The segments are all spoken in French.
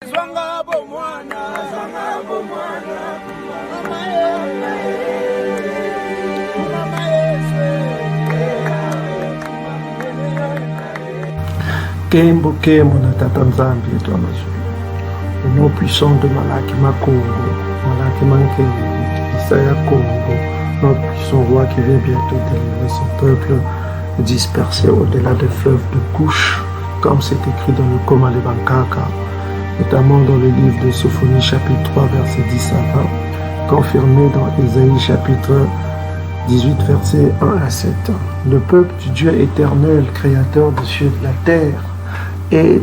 Kembo kembo na tata Nzambi yetu amazulu. Au nom puissant de Malaki Makongo, Malaki Mankeli, Isaya Kongo, notre puissant roi qui vient bientôt délivrer son peuple dispersé au-delà des fleuves de couches, comme c'est écrit dans le Koma de Bankaka, notamment dans le livre de Sophonie chapitre 3 verset 10 à 20, confirmé dans Ésaïe chapitre 18 verset 1 à 7. Le peuple du Dieu éternel, créateur des cieux et de la terre, est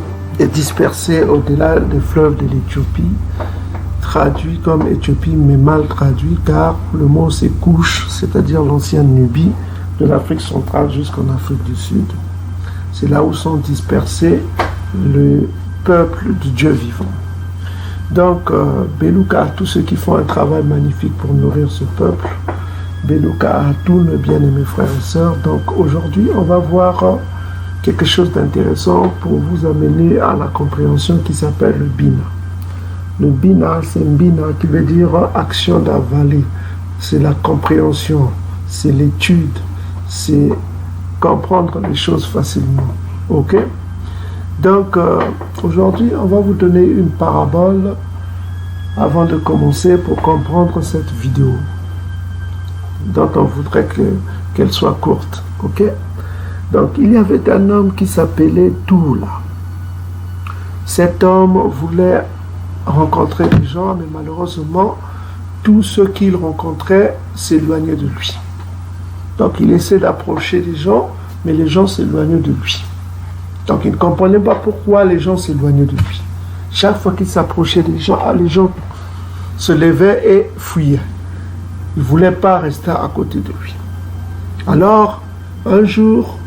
dispersé au-delà des fleuves de l'Éthiopie, traduit comme Éthiopie mais mal traduit car le mot c'est couche, c'est-à-dire l'ancienne Nubie, de l'Afrique centrale jusqu'en Afrique du Sud. C'est là où sont dispersés le peuple du Dieu vivant. Donc, Beluka à tous ceux qui font un travail magnifique pour nourrir ce peuple, Beluka à tous nos bien-aimés frères et sœurs. Donc aujourd'hui, on va voir quelque chose d'intéressant pour vous amener à la compréhension qui s'appelle le Bina. Le Bina, c'est un Bina qui veut dire action d'avaler. C'est la compréhension, c'est l'étude, c'est comprendre les choses facilement. Ok? Donc aujourd'hui, on va vous donner une parabole avant de commencer pour comprendre cette vidéo, dont on voudrait qu'elle soit courte. Ok? Donc il y avait un homme qui s'appelait Toula. Cet homme voulait rencontrer des gens, mais malheureusement, tous ceux qu'il rencontrait s'éloignaient de lui. Donc il essaie d'approcher les gens, mais les gens s'éloignaient de lui. Donc il ne comprenait pas pourquoi les gens s'éloignaient de lui. Chaque fois qu'il s'approchait des gens, les gens se levaient et fuyaient. Il ne voulait pas rester à côté de lui. Alors, un jour,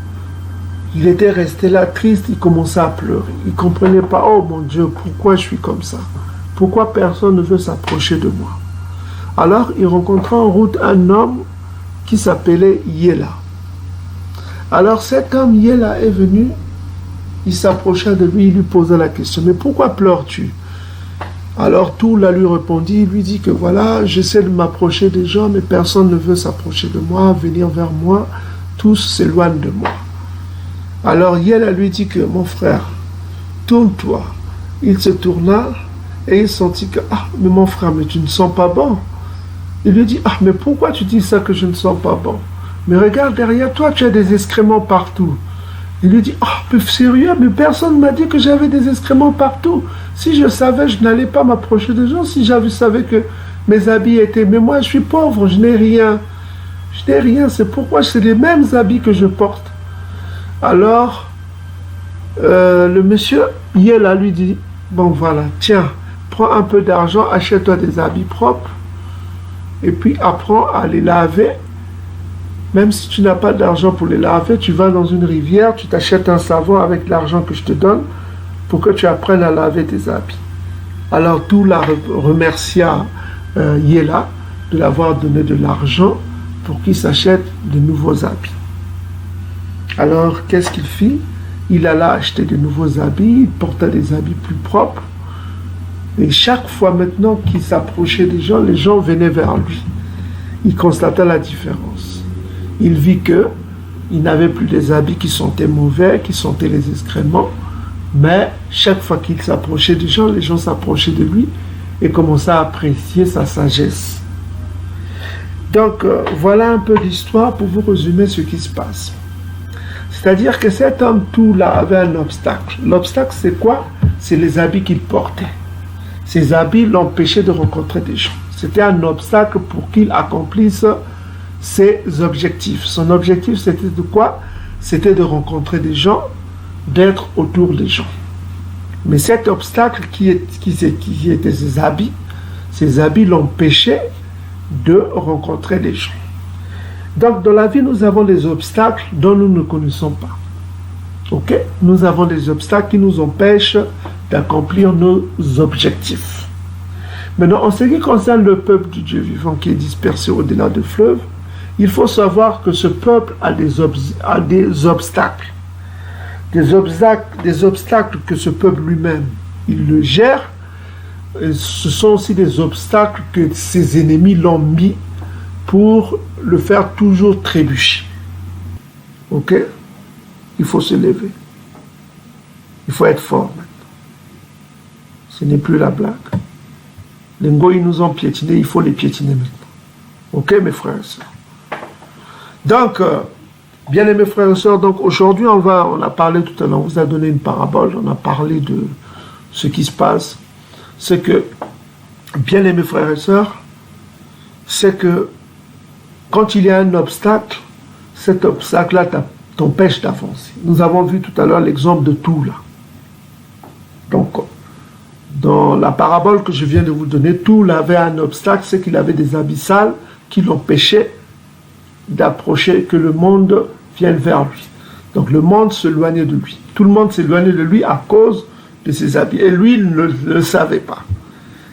il était resté là triste, il commençait à pleurer. Il ne comprenait pas, oh mon Dieu, pourquoi je suis comme ça? Pourquoi personne ne veut s'approcher de moi? Alors, il rencontra en route un homme qui s'appelait Yéla. Alors, cet homme Yéla est venu, il s'approcha de lui, il lui posa la question, mais pourquoi pleures-tu? Alors, Toula lui répondit, il lui dit que voilà, j'essaie de m'approcher des gens, mais personne ne veut s'approcher de moi, venir vers moi, tous s'éloignent de moi. Alors Yéla lui dit que mon frère, tourne-toi. Il se tourna et il sentit que, ah, mais mon frère, mais tu ne sens pas bon. Il lui dit, ah, mais pourquoi tu dis ça que je ne sens pas bon? Mais regarde derrière toi, tu as des excréments partout. Il lui dit, ah, mais sérieux, mais personne ne m'a dit que j'avais des excréments partout. Si je savais, je n'allais pas m'approcher des gens. Si j'avais savais que mes habits étaient, mais moi je suis pauvre, je n'ai rien. Je n'ai rien, c'est pourquoi c'est les mêmes habits que je porte. Alors, le monsieur Yéla lui dit, bon voilà, tiens, prends un peu d'argent, achète-toi des habits propres, et puis apprends à les laver. Même si tu n'as pas d'argent pour les laver, tu vas dans une rivière, tu t'achètes un savon avec l'argent que je te donne, pour que tu apprennes à laver tes habits. Alors Toula remercia Yéla de l'avoir donné de l'argent pour qu'il s'achète de nouveaux habits. Alors, qu'est-ce qu'il fit? Il alla acheter de nouveaux habits, il porta des habits plus propres. Et chaque fois maintenant qu'il s'approchait des gens, les gens venaient vers lui. Il constata la différence. Il vit qu'il n'avait plus des habits qui sentaient mauvais, qui sentaient les excréments. Mais chaque fois qu'il s'approchait des gens, les gens s'approchaient de lui et commençaient à apprécier sa sagesse. Donc, voilà un peu l'histoire pour vous résumer ce qui se passe. C'est-à-dire que cet homme Toula avait un obstacle. L'obstacle, c'est quoi? C'est les habits qu'il portait. Ces habits l'empêchaient de rencontrer des gens. C'était un obstacle pour qu'il accomplisse ses objectifs. Son objectif, c'était de quoi? C'était de rencontrer des gens, d'être autour des gens. Mais cet obstacle qui était ces habits l'empêchaient de rencontrer des gens. Donc, dans la vie, nous avons des obstacles dont nous ne connaissons pas. Ok? Nous avons des obstacles qui nous empêchent d'accomplir nos objectifs. Maintenant, en ce qui concerne le peuple du Dieu vivant qui est dispersé au-delà des fleuves, il faut savoir que ce peuple a des obstacles. Des obstacles que ce peuple lui-même, il le gère, ce sont aussi des obstacles que ses ennemis l'ont mis pour le faire toujours trébucher. Ok? Il faut se lever. Il faut être fort maintenant. Ce n'est plus la blague. Les Ngoïs nous ont piétinés, il faut les piétiner maintenant. Ok, mes frères et sœurs? Donc, bien aimés frères et sœurs, donc aujourd'hui on a parlé tout à l'heure, on vous a donné une parabole, on a parlé de ce qui se passe. C'est que, bien aimés frères et sœurs, c'est que quand il y a un obstacle, cet obstacle-là t'empêche d'avancer. Nous avons vu tout à l'heure l'exemple de Toula. Donc, dans la parabole que je viens de vous donner, Toula avait un obstacle, c'est qu'il avait des abyssales qui l'empêchaient d'approcher, que le monde vienne vers lui. Donc le monde s'éloignait de lui. Tout le monde s'éloignait de lui à cause de ses habits. Et lui, il ne le savait pas.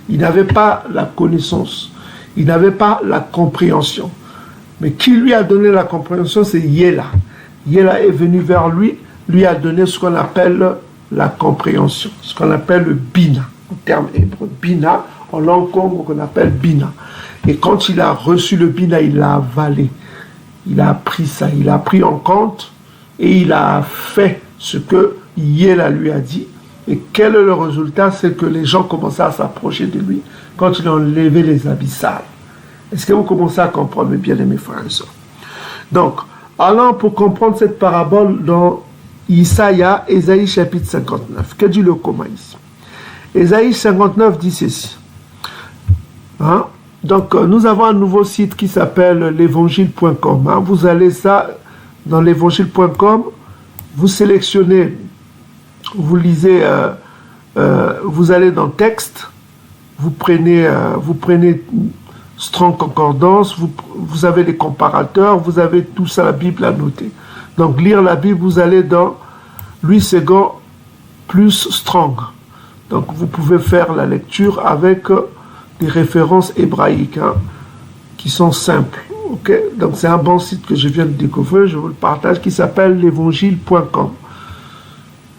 Il n'avait pas la connaissance. Il n'avait pas la compréhension. Mais qui lui a donné la compréhension, c'est Yéla. Yéla est venu vers lui, lui a donné ce qu'on appelle la compréhension, ce qu'on appelle le bina, en termes hébreux. Bina, en langue congo, qu'on appelle bina. Et quand il a reçu le bina, il l'a avalé. Il a appris ça, il a pris en compte et il a fait ce que Yéla lui a dit. Et quel est le résultat? C'est que les gens commençaient à s'approcher de lui quand il a enlevé les abyssales. Est-ce que vous commencez à comprendre, mes bien-aimés frères et sœurs? Donc, allons pour comprendre cette parabole dans Ésaïe chapitre 59. Que dit le commun ici? Ésaïe 59 dit ceci. Hein? Donc, nous avons un nouveau site qui s'appelle l'évangile.com. Hein? Vous allez ça dans l'évangile.com, vous sélectionnez, vous lisez, vous allez dans texte, vous prenez Strong Concordance, vous avez les comparateurs, vous avez tout ça, la Bible à noter. Donc, lire la Bible, vous allez dans Louis II plus Strong. Donc, vous pouvez faire la lecture avec des références hébraïques hein, qui sont simples. Okay? Donc, c'est un bon site que je viens de découvrir, je vous le partage, qui s'appelle l'évangile.com.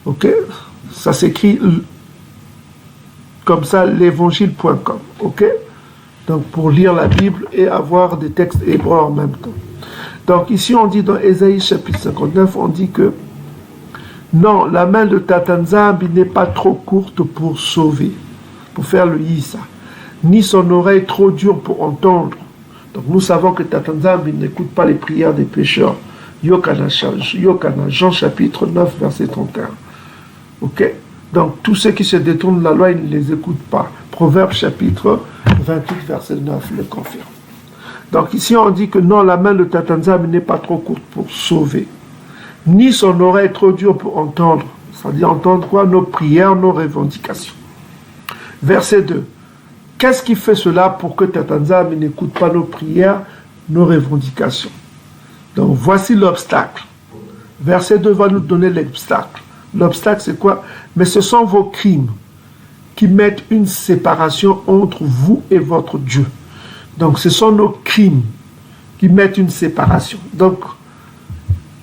Ok? Ça s'écrit comme ça, l'évangile.com. Ok? Donc, pour lire la Bible et avoir des textes hébreux en même temps. Donc, ici, on dit dans Ésaïe chapitre 59, on dit que non, la main de Tatanzambi n'est pas trop courte pour sauver, pour faire le yissa, ni son oreille trop dure pour entendre. Donc, nous savons que Tatanzambi n'écoute pas les prières des pécheurs. Yokana, Jean chapitre 9, verset 31. Ok? Donc, tous ceux qui se détournent de la loi, ils ne les écoutent pas. Proverbe chapitre 28, verset 9 le confirme. Donc, ici, on dit que non, la main de Tatanzambi n'est pas trop courte pour sauver, ni son oreille trop dure pour entendre. C'est-à-dire entendre quoi? Nos prières, nos revendications. Verset 2. Qu'est-ce qui fait cela pour que Tatanzambi n'écoute pas nos prières, nos revendications? Donc, voici l'obstacle. Verset 2 va nous donner l'obstacle. L'obstacle, c'est quoi? Mais ce sont vos crimes qui mettent une séparation entre vous et votre Dieu. Donc, ce sont nos crimes qui mettent une séparation. Donc,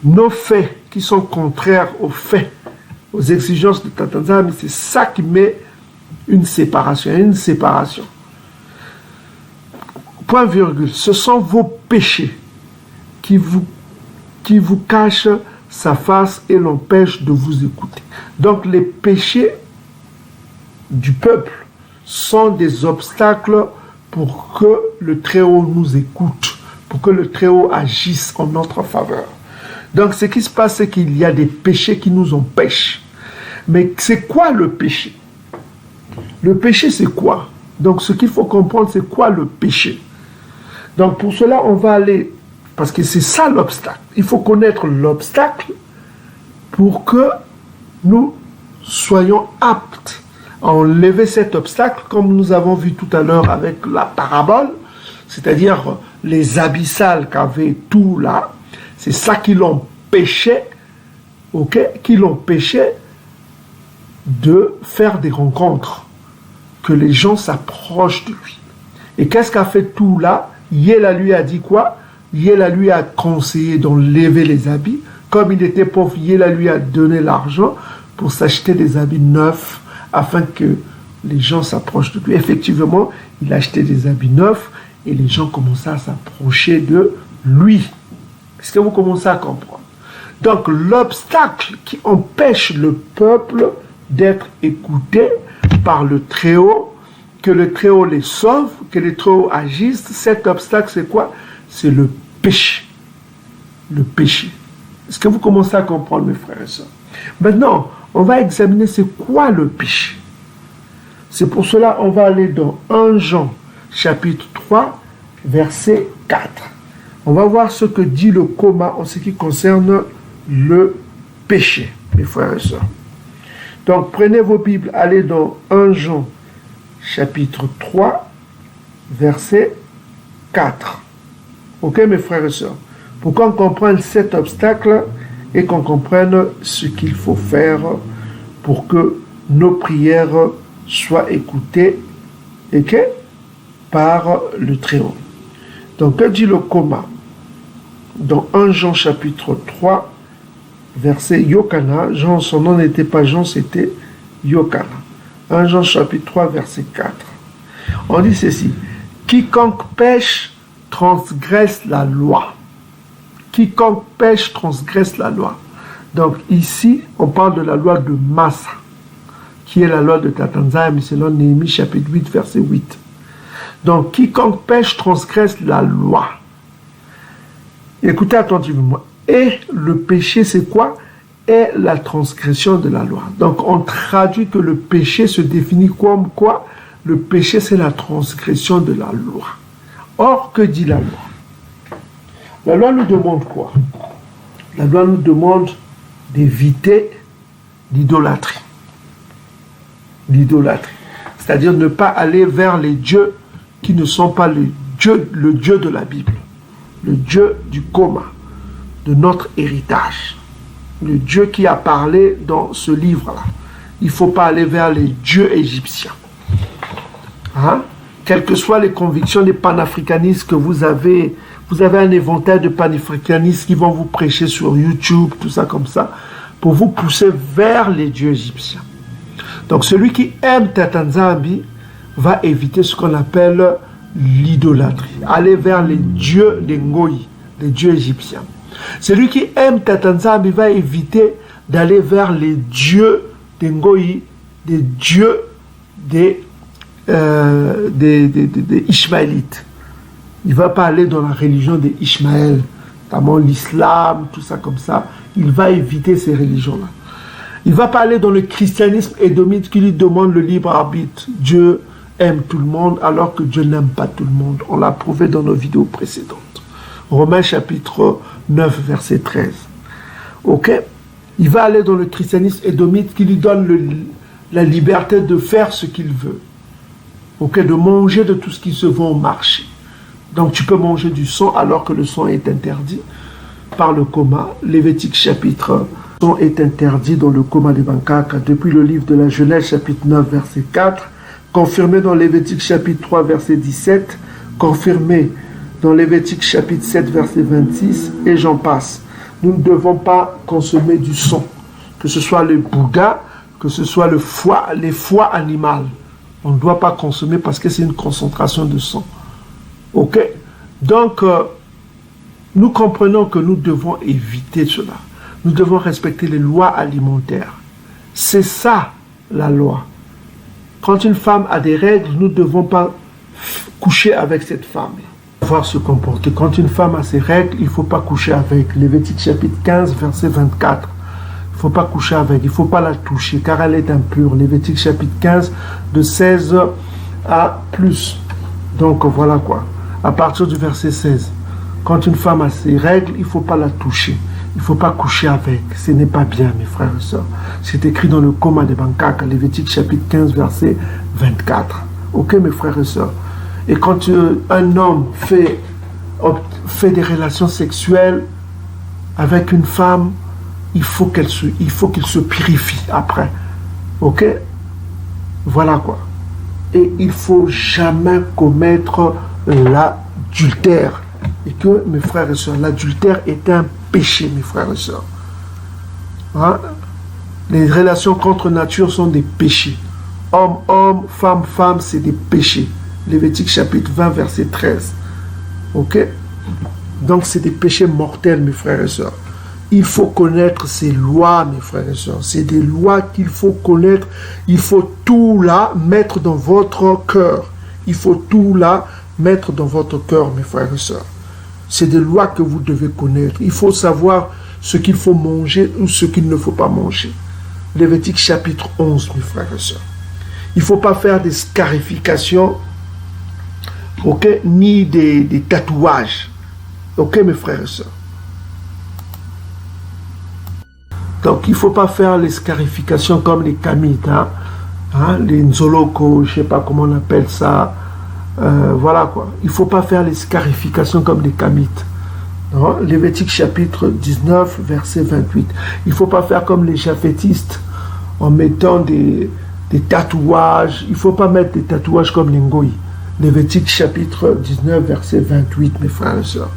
nos faits qui sont contraires aux faits, aux exigences de Tatanzambi, c'est ça qui met une séparation. Une séparation. Point virgule. Ce sont vos péchés qui vous cachent sa face et l'empêche de vous écouter. Donc les péchés du peuple sont des obstacles pour que le Très-Haut nous écoute, pour que le Très-Haut agisse en notre faveur. Donc ce qui se passe, c'est qu'il y a des péchés qui nous empêchent. Mais c'est quoi le péché? Le péché, c'est quoi? Donc ce qu'il faut comprendre, c'est quoi le péché? Donc pour cela, on va aller... Parce que c'est ça l'obstacle. Il faut connaître l'obstacle pour que nous soyons aptes à enlever cet obstacle, comme nous avons vu tout à l'heure avec la parabole, c'est-à-dire les abyssales qu'avait tout là. C'est ça qui l'empêchait, ok, qui l'empêchait de faire des rencontres, que les gens s'approchent de lui. Et qu'est-ce qu'a fait tout là? Yéla lui a dit quoi? Yéla lui a conseillé d'enlever les habits. Comme il était pauvre, Yéla lui a donné l'argent pour s'acheter des habits neufs afin que les gens s'approchent de lui. Effectivement, il achetait des habits neufs et les gens commençaient à s'approcher de lui. Est-ce que vous commencez à comprendre? Donc, l'obstacle qui empêche le peuple d'être écouté par le Très-Haut, que le Très-Haut les sauve, que le Très-Haut agisse, cet obstacle, c'est quoi? C'est le péché. Le péché. Est-ce que vous commencez à comprendre, mes frères et sœurs? Maintenant, on va examiner c'est quoi le péché. C'est pour cela qu'on va aller dans 1 Jean, chapitre 3, verset 4. On va voir ce que dit le coma en ce qui concerne le péché, mes frères et sœurs. Donc, prenez vos Bibles, allez dans 1 Jean, chapitre 3, verset 4. Ok, mes frères et sœurs? Pour qu'on comprenne cet obstacle et qu'on comprenne ce qu'il faut faire pour que nos prières soient écoutées par le Très-Haut. Donc, que dit le coma? Dans 1 Jean chapitre 3, verset Yokana, Jean, son nom n'était pas Jean, c'était Yokana. 1 Jean chapitre 3, verset 4. On dit ceci: quiconque pêche transgresse la loi. Quiconque pêche transgresse la loi. Donc ici, on parle de la loi de Massa, qui est la loi de Tatanzaya, selon Néhémie chapitre 8, verset 8. Donc quiconque pêche transgresse la loi. Écoutez attentivement. Et le péché, c'est quoi? Est la transgression de la loi. Donc on traduit que le péché se définit comme quoi? Le péché, c'est la transgression de la loi. Or, que dit la loi? La loi nous demande quoi? La loi nous demande d'éviter l'idolâtrie. L'idolâtrie. C'est-à-dire ne pas aller vers les dieux qui ne sont pas le Dieu de la Bible. Le Dieu du coma, de notre héritage. Le Dieu qui a parlé dans ce livre-là. Il ne faut pas aller vers les dieux égyptiens. Hein? Quelles que soient les convictions des panafricanistes que vous avez un éventail de panafricanistes qui vont vous prêcher sur YouTube, tout ça comme ça, pour vous pousser vers les dieux égyptiens. Donc celui qui aime Tatanzambi va éviter ce qu'on appelle l'idolâtrie. Aller vers les dieux des Ngoï, les dieux égyptiens. Celui qui aime Tatanzambi va éviter d'aller vers les dieux des Ngoï, des dieux des Ishmaélites. Il ne va pas aller dans la religion des Ishmaël, notamment l'islam, tout ça comme ça. Il va éviter ces religions-là. Il ne va pas aller dans le christianisme édomite qui lui demande le libre arbitre. Dieu aime tout le monde alors que Dieu n'aime pas tout le monde. On l'a prouvé dans nos vidéos précédentes. Romains chapitre 9, verset 13. Ok? Il va aller dans le christianisme édomite qui lui donne la liberté de faire ce qu'il veut. Ok? De manger de tout ce qui se vend au marché. Donc tu peux manger du sang alors que le sang est interdit par le coma. Lévitique chapitre sang est interdit dans le coma des Bankaka depuis le livre de la Genèse chapitre 9 verset 4, confirmé dans Lévitique chapitre 3 verset 17, confirmé dans Lévitique chapitre 7 verset 26 et j'en passe. Nous ne devons pas consommer du sang, que ce soit le bouga, que ce soit le foie, les foies animales. On ne doit pas consommer parce que c'est une concentration de sang. Ok? Donc, nous comprenons que nous devons éviter cela. Nous devons respecter les lois alimentaires. C'est ça, la loi. Quand une femme a des règles, nous ne devons pas coucher avec cette femme. Voir se comporter. Quand une femme a ses règles, il ne faut pas coucher avec. Lévitique chapitre 15, verset 24. Il ne faut pas coucher avec, il ne faut pas la toucher, car elle est impure. Lévitique chapitre 15, de 16 à plus. Donc, voilà quoi. À partir du verset 16, quand une femme a ses règles, il ne faut pas la toucher. Il ne faut pas coucher avec. Ce n'est pas bien, mes frères et sœurs. C'est écrit dans le coma de Bankaka, Lévitique chapitre 15, verset 24. Ok, mes frères et sœurs. Et quand un homme fait des relations sexuelles avec une femme, il faut qu'il se purifie après. Ok? Voilà quoi. Et il ne faut jamais commettre l'adultère. Et que, mes frères et sœurs, l'adultère est un péché, mes frères et sœurs. Hein? Les relations contre nature sont des péchés. homme, homme, femme, femme, c'est des péchés. Lévitique chapitre 20, verset 13. Ok? Donc c'est des péchés mortels, mes frères et sœurs. Il faut connaître ces lois, mes frères et sœurs. C'est des lois qu'il faut connaître. Il faut tout là mettre dans votre cœur. Il faut tout là mettre dans votre cœur, mes frères et sœurs. C'est des lois que vous devez connaître. Il faut savoir ce qu'il faut manger ou ce qu'il ne faut pas manger. Lévitique chapitre 11, mes frères et sœurs. Il ne faut pas faire des scarifications, ok, ni des tatouages. Ok, mes frères et sœurs. Donc, il ne faut pas faire les scarifications comme les kamites, les nzoloko, je ne sais pas comment on appelle ça. Voilà quoi. Il ne faut pas faire les scarifications comme les kamites. Lévitique chapitre 19, verset 28. Il ne faut pas faire comme les japhétistes en mettant des tatouages. Il ne faut pas mettre des tatouages comme les ngoïs. Lévitique chapitre 19, verset 28, mes frères et sœurs.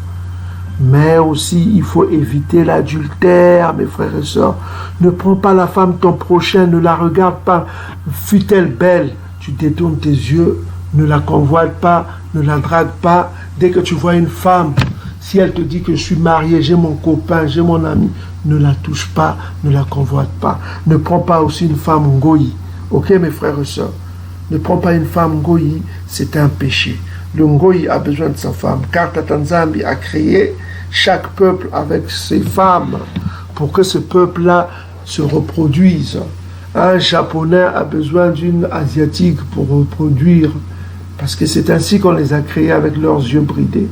Mais aussi, il faut éviter l'adultère, mes frères et sœurs. Ne prends pas la femme de ton prochain, ne la regarde pas. Fût-elle belle, tu détournes tes yeux, ne la convoite pas, ne la drague pas. Dès que tu vois une femme, si elle te dit que je suis marié, j'ai mon copain, j'ai mon ami, ne la touche pas, ne la convoite pas. Ne prends pas aussi une femme ngoï. Ok, mes frères et sœurs? Ne prends pas une femme ngoï, c'est un péché. Le ngoï a besoin de sa femme, car Tata Nzambi a créé chaque peuple avec ses femmes pour que ce peuple-là se reproduise. Un japonais a besoin d'une asiatique pour reproduire, parce que c'est ainsi qu'on les a créés avec leurs yeux bridés.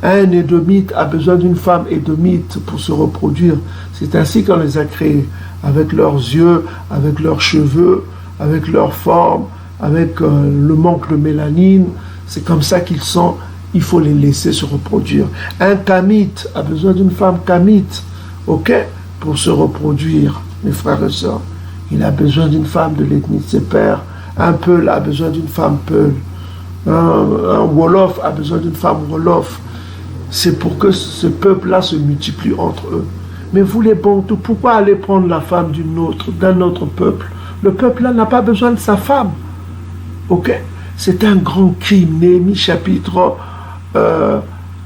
Un édomite a besoin d'une femme édomite pour se reproduire. C'est ainsi qu'on les a créés, avec leurs yeux, avec leurs cheveux, avec leur forme, avec le manque de mélanine. C'est comme ça qu'ils sont. Il faut les laisser se reproduire. Un kamite a besoin d'une femme kamite, ok, pour se reproduire, mes frères et sœurs. Il a besoin d'une femme de l'ethnie de ses pères. Un Peul a besoin d'une femme Peul. Un Wolof a besoin d'une femme Wolof. C'est pour que ce peuple-là se multiplie entre eux. Mais vous les Bantous, pourquoi aller prendre la femme d'un autre peuple? Le peuple-là n'a pas besoin de sa femme. Ok? C'est un grand crime. Néhémie chapitre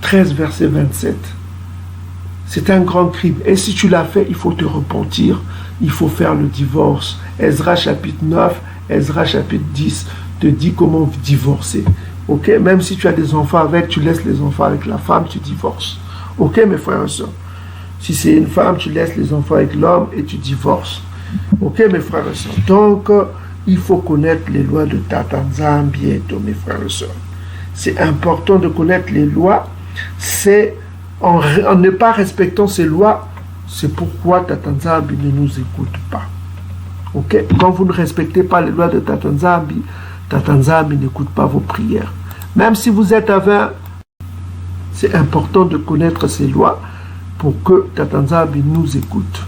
13, verset 27. C'est un grand crime. Et si tu l'as fait, il faut te repentir. Il faut faire le divorce. Ezra chapitre 9, Ezra chapitre 10 te dit comment divorcer. Ok? Même si tu as des enfants avec, tu laisses les enfants avec la femme, tu divorces. Ok, mes frères et sœurs? Si c'est une femme, tu laisses les enfants avec l'homme et tu divorces. Ok, mes frères et sœurs? Donc, il faut connaître les lois de Tata Nzambi, mes frères et sœurs. C'est important de connaître les lois. C'est en ne pas respectant ces lois, c'est pourquoi Tata Nzambi ne nous écoute pas. Ok? Quand vous ne respectez pas les lois de Tata Nzambi n'écoute pas vos prières. Même si vous êtes à 20, c'est important de connaître ces lois pour que Tata Nzambi nous écoute.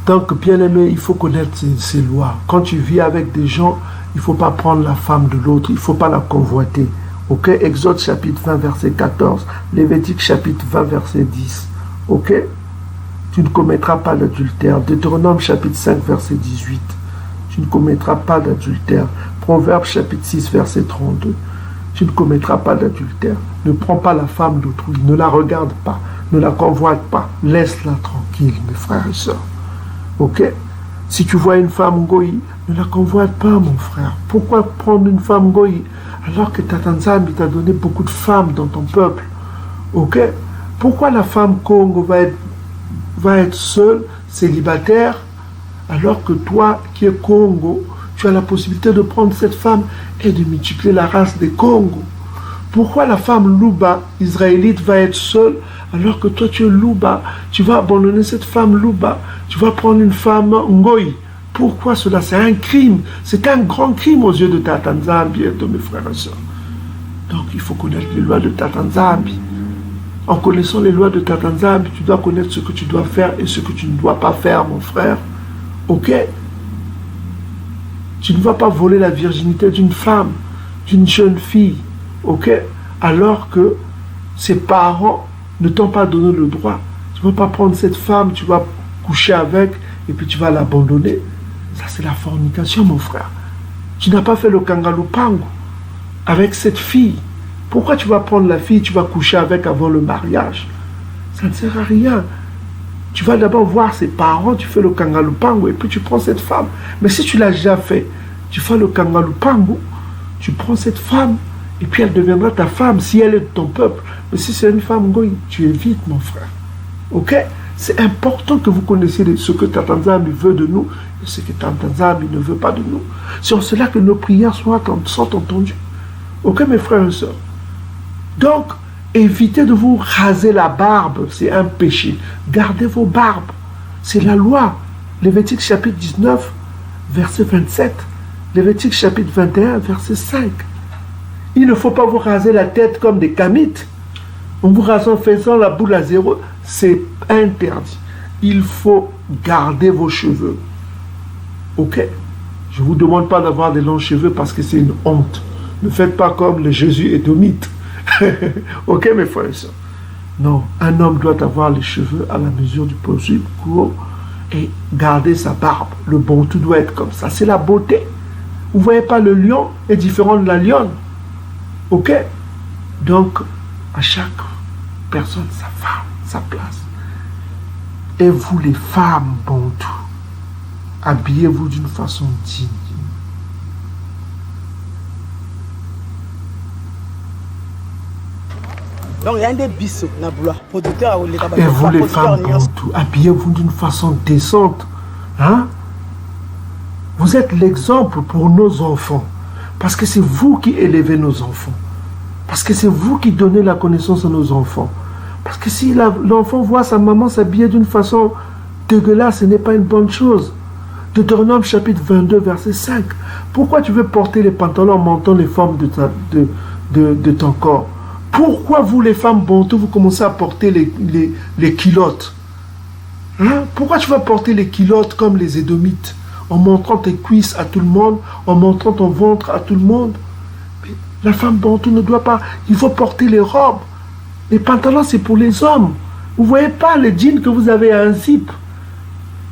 Donc, bien aimé, il faut connaître ces lois. Quand tu vis avec des gens, il ne faut pas prendre la femme de l'autre, il ne faut pas la convoiter. Ok? Exode chapitre 20, verset 14. Lévitique chapitre 20, verset 10. Ok? Tu ne commettras pas d'adultère. Deutéronome chapitre 5, verset 18. Tu ne commettras pas d'adultère. Proverbe chapitre 6, verset 32. Tu ne commettras pas d'adultère. Ne prends pas la femme d'autrui. Ne la regarde pas. Ne la convoite pas. Laisse-la tranquille, mes frères et sœurs. Ok? Si tu vois une femme ngoï, ne la convoite pas, mon frère. Pourquoi prendre une femme ngoï alors que Tata Nzambi t'a donné beaucoup de femmes dans ton peuple? Ok? Pourquoi la femme Congo va être seule, célibataire, alors que toi, qui es Congo, tu as la possibilité de prendre cette femme et de multiplier la race des Congo? Pourquoi la femme Louba, israélite, va être seule alors que toi tu es Louba? Tu vas abandonner cette femme Louba, tu vas prendre une femme Ngoï. Pourquoi cela? C'est un crime. C'est un grand crime aux yeux de Tata Nzambi et de mes frères et sœurs. Donc il faut connaître les lois de Tata Nzambi. En connaissant les lois de Tata Nzambi, tu dois connaître ce que tu dois faire et ce que tu ne dois pas faire, mon frère. Ok? Tu ne vas pas voler la virginité d'une femme, d'une jeune fille. Ok? Alors que ses parents ne t'ont pas donné le droit. Tu ne vas pas prendre cette femme, tu vas coucher avec et puis tu vas l'abandonner. Ça, c'est la fornication, mon frère. Tu n'as pas fait le kangalupango avec cette fille. Pourquoi tu vas prendre la fille, tu vas coucher avec avant le mariage? Ça ne sert à rien. Tu vas d'abord voir ses parents, tu fais le kangalupango et puis tu prends cette femme. Mais si tu l'as déjà fait, tu fais le kangalupango, tu prends cette femme et puis elle deviendra ta femme si elle est de ton peuple. Mais si c'est une femme goy, tu évites, mon frère. Ok? C'est important que vous connaissiez ce que Tata Nzambi veut de nous et ce que Tata Nzambi ne veut pas de nous. C'est en cela que nos prières sont entendues. Ok, mes frères et sœurs? Donc, évitez de vous raser la barbe, c'est un péché. Gardez vos barbes, c'est la loi. Lévitique chapitre 19, verset 27. Lévitique chapitre 21, verset 5. Il ne faut pas vous raser la tête comme des kamites. En vous rasant, faisant la boule à zéro, c'est interdit. Il faut garder vos cheveux. Ok? Je ne vous demande pas d'avoir des longs cheveux parce que c'est une honte. Ne faites pas comme le Jésus édomite. Ok, mes frères et sœurs? Non, un homme doit avoir les cheveux à la mesure du possible, court, et garder sa barbe. Le bon tout doit être comme ça. C'est la beauté. Vous ne voyez pas, le lion est différent de la lionne. Ok? Donc, à chaque personne, sa femme, sa place. Et vous, les femmes, bon tout, habillez-vous d'une façon digne. Donc il y a des bisous, producteur. Et vous, les femmes, bon tout, habillez-vous d'une façon décente. Hein? Vous êtes l'exemple pour nos enfants. Parce que c'est vous qui élevez nos enfants. Parce que c'est vous qui donnez la connaissance à nos enfants. Parce que si l'enfant voit sa maman s'habiller d'une façon dégueulasse, ce n'est pas une bonne chose. Deutéronome chapitre 22, verset 5. Pourquoi tu veux porter les pantalons en montant les formes de ton corps? Pourquoi vous, les femmes bantou, vous commencez à porter les culottes? Hein? Pourquoi tu vas porter les culottes comme les édomites, en montrant tes cuisses à tout le monde, en montrant ton ventre à tout le monde? Mais la femme bantou ne doit pas. Il faut porter les robes. Les pantalons, c'est pour les hommes. Vous ne voyez pas le jean que vous avez à un zip.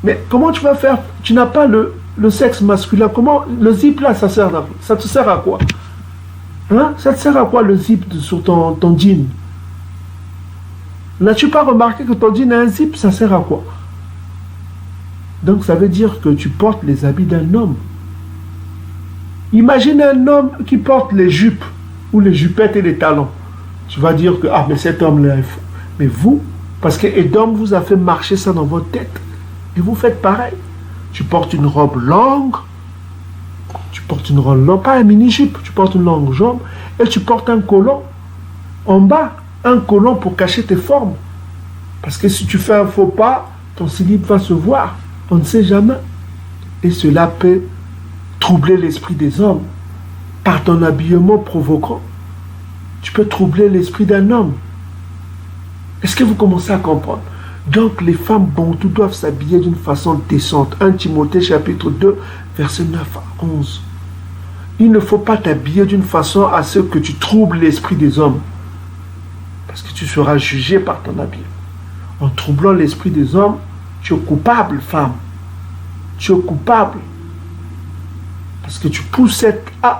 Mais comment tu vas faire? Tu n'as pas le sexe masculin. Comment le zip là, ça te sert à quoi? Hein? Ça te sert à quoi le zip sur ton jean? N'as-tu pas remarqué que ton jean a un zip? Ça sert à quoi? Donc ça veut dire que tu portes les habits d'un homme. Imagine un homme qui porte les jupes ou les jupettes et les talons. Tu vas dire que mais cet homme-là est fou. Mais vous, parce que Edom vous a fait marcher ça dans votre tête. Et vous faites pareil. Tu portes une robe longue. Tu portes une robe longue, pas un mini-jupe. Tu portes une longue jambe et tu portes un collant en bas. Un collant pour cacher tes formes. Parce que si tu fais un faux pas, ton slip va se voir. On ne sait jamais. Et cela peut troubler l'esprit des hommes. Par ton habillement provoquant, tu peux troubler l'esprit d'un homme. Est-ce que vous commencez à comprendre? Donc les femmes bantou doivent s'habiller d'une façon décente. 1 Timothée chapitre 2, verset 9 à 11. Il ne faut pas t'habiller d'une façon à ce que tu troubles l'esprit des hommes. Parce que tu seras jugé par ton habillement. En troublant l'esprit des hommes, tu es coupable, femme. Tu es coupable. Parce que tu pousses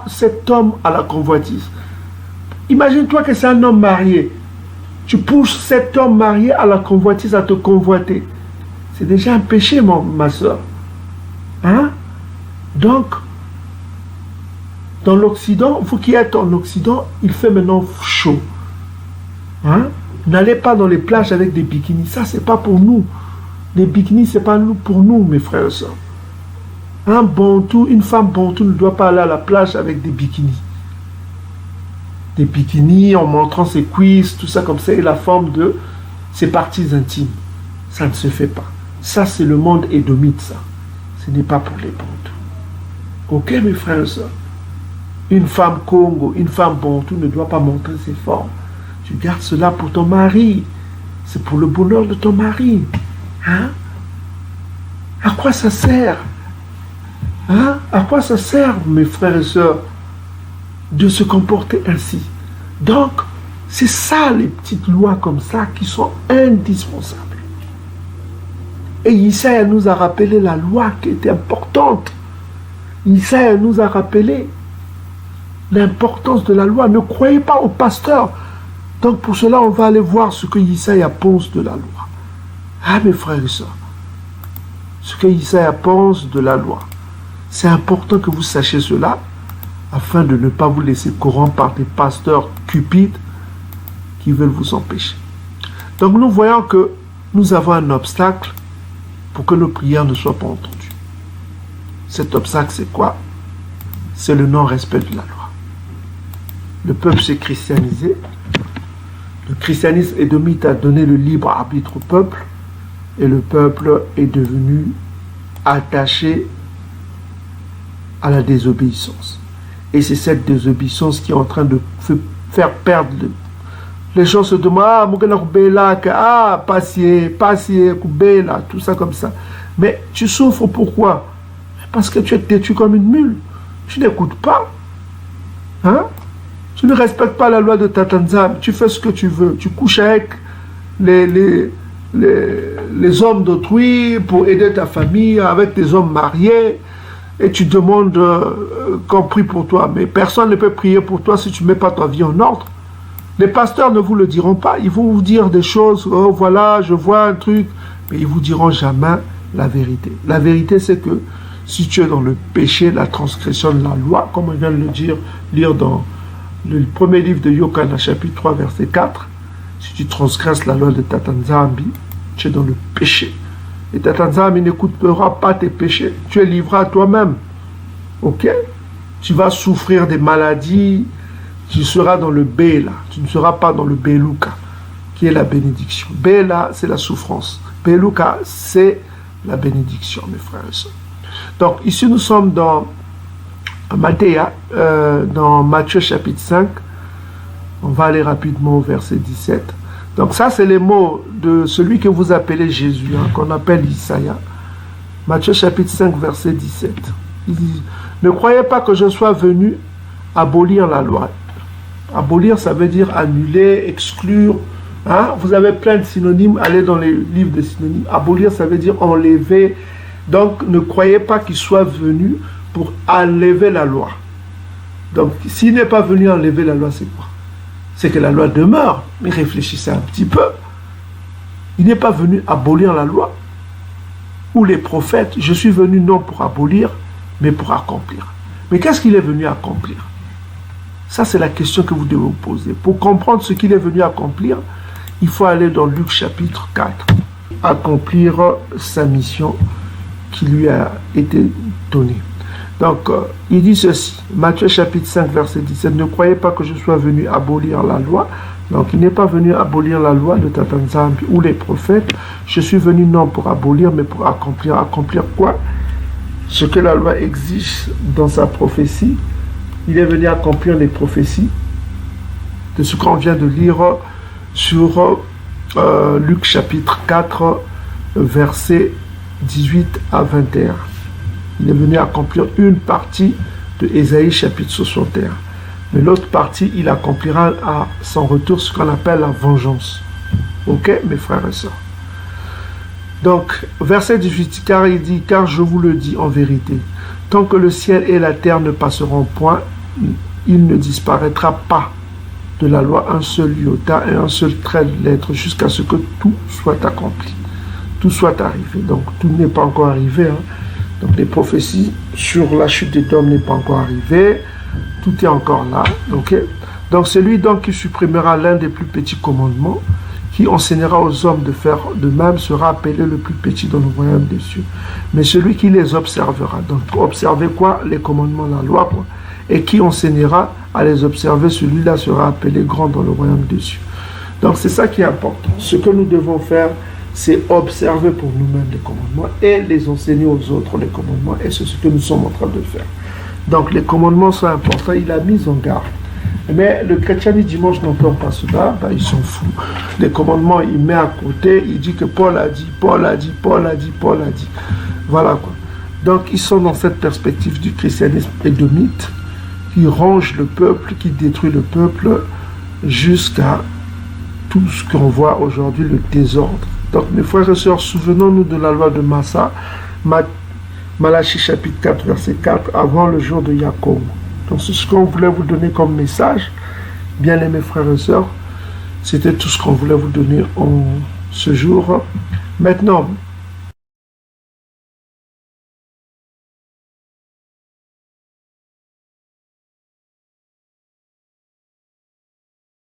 cet homme à la convoitise. Imagine-toi que c'est un homme marié. Tu pousses cet homme marié à la convoitise, à te convoiter. C'est déjà un péché, ma soeur. Hein? Donc, dans l'Occident, vous qui êtes en Occident, il fait maintenant chaud. Hein? N'allez pas dans les plages avec des bikinis. Ça, c'est pas pour nous. Les bikinis, c'est pas pour nous, mes frères et sœurs. Un bantou, une femme bantou ne doit pas aller à la plage avec des bikinis. Des bikinis en montrant ses cuisses, tout ça comme ça, et la forme de ses parties intimes. Ça ne se fait pas. Ça, c'est le monde édomite, ça. Ce n'est pas pour les bantous. Ok, mes frères et sœurs? Une femme Congo, une femme bantou ne doit pas montrer ses formes. Tu gardes cela pour ton mari. C'est pour le bonheur de ton mari. Hein? À quoi ça sert? Hein? À quoi ça sert, mes frères et sœurs, de se comporter ainsi? Donc, c'est ça les petites lois comme ça qui sont indispensables. Et Isaïe nous a rappelé la loi qui était importante. Isaïe nous a rappelé l'importance de la loi. Ne croyez pas au pasteur. Donc pour cela, on va aller voir ce que Isaïe pense de la loi. Ah mes frères et sœurs, ce que Isaïe pense de la loi. C'est important que vous sachiez cela afin de ne pas vous laisser corrompre par des pasteurs cupides qui veulent vous empêcher. Donc nous voyons que nous avons un obstacle pour que nos prières ne soient pas entendues. Cet obstacle, c'est quoi? C'est le non-respect de la loi. Le peuple s'est christianisé. Le christianisme édomite a donné le libre arbitre au peuple et le peuple est devenu attaché à la désobéissance. Et c'est cette désobéissance qui est en train de faire perdre le... Les gens se demandent, passier, tout ça comme ça. Mais tu souffres pourquoi? Parce que tu es têtu comme une mule. Tu n'écoutes pas. Hein? Tu ne respectes pas la loi de ta Tanzanie. Tu fais ce que tu veux. Tu couches avec les hommes d'autrui pour aider ta famille, avec des hommes mariés. Et tu demandes qu'on prie pour toi. Mais personne ne peut prier pour toi si tu ne mets pas ta vie en ordre. Les pasteurs ne vous le diront pas. Ils vont vous dire des choses. Oh voilà, je vois un truc. Mais ils ne vous diront jamais la vérité. La vérité, c'est que si tu es dans le péché, la transgression de la loi, comme on vient de le dire, lire dans le premier livre de Yochanan, chapitre 3, verset 4, si tu transgresses la loi de Tatanzambi, tu es dans le péché. Et Tatanzambi n'écoutera pas tes péchés. Tu es livré à toi-même. Ok? Tu vas souffrir des maladies. Tu seras dans le Béla. Tu ne seras pas dans le Bélouka, qui est la bénédiction. Béla, c'est la souffrance. Bélouka, c'est la bénédiction, mes frères et sœurs. Donc, ici, nous sommes dans Matthieu chapitre 5. On va aller rapidement au verset 17. Donc, ça, c'est les mots de celui que vous appelez Jésus, qu'on appelle Isaïe. Matthieu chapitre 5, verset 17. Il dit, ne croyez pas que je sois venu abolir la loi. Abolir, ça veut dire annuler, exclure. Hein? Vous avez plein de synonymes. Allez dans les livres de synonymes. Abolir, ça veut dire enlever. Donc, ne croyez pas qu'il soit venu pour enlever la loi. Donc, s'il n'est pas venu enlever la loi, c'est quoi? C'est que la loi demeure. Mais réfléchissez un petit peu. Il n'est pas venu abolir la loi. Ou les prophètes, je suis venu non pour abolir, mais pour accomplir. Mais qu'est-ce qu'il est venu accomplir? Ça, c'est la question que vous devez vous poser. Pour comprendre ce qu'il est venu accomplir, il faut aller dans Luc chapitre 4. Accomplir sa mission qui lui a été donnée. Donc, il dit ceci, Matthieu chapitre 5, verset 17, ne croyez pas que je sois venu abolir la loi. Donc, il n'est pas venu abolir la loi de Tatanzambi ou les prophètes. Je suis venu non pour abolir, mais pour accomplir. Accomplir quoi? Ce que la loi exige dans sa prophétie. Il est venu accomplir les prophéties de ce qu'on vient de lire sur Luc chapitre 4, versets 18 à 21. Il est venu accomplir une partie de Ésaïe chapitre 61. Mais l'autre partie, il accomplira à son retour ce qu'on appelle la vengeance. Ok, mes frères et sœurs? Donc, verset 18, car il dit, car je vous le dis en vérité, tant que le ciel et la terre ne passeront point, il ne disparaîtra pas de la loi un seul iota et un seul trait de lettre jusqu'à ce que tout soit accompli. Tout soit arrivé. Donc, tout n'est pas encore arrivé. Donc, les prophéties sur la chute des hommes n'est pas encore arrivée. Tout est encore là. Okay? Donc, celui donc qui supprimera l'un des plus petits commandements, qui enseignera aux hommes de faire de même, sera appelé le plus petit dans le royaume des cieux. Mais celui qui les observera, donc observer quoi? Les commandements, la loi, quoi. Et qui enseignera à les observer, celui-là sera appelé grand dans le royaume des cieux. Donc c'est ça qui est important. Ce que nous devons faire, c'est observer pour nous-mêmes les commandements et les enseigner aux autres les commandements. Et c'est ce que nous sommes en train de faire. Donc les commandements sont importants. Il a mis en garde. Mais le chrétien du dimanche n'entend pas cela, il s'en fout. Les commandements, il met à côté, il dit que Paul a dit, Paul a dit, Paul a dit, Paul a dit. Voilà quoi. Donc ils sont dans cette perspective du christianisme édomite, qui ronge le peuple, qui détruit le peuple, jusqu'à tout ce qu'on voit aujourd'hui, le désordre. Donc mes frères et sœurs, souvenons-nous de la loi de Massa, Malachie chapitre 4, verset 4, avant le jour de Jacob. Donc c'est ce qu'on voulait vous donner comme message, bien-aimés frères et sœurs. C'était tout ce qu'on voulait vous donner en ce jour. Maintenant,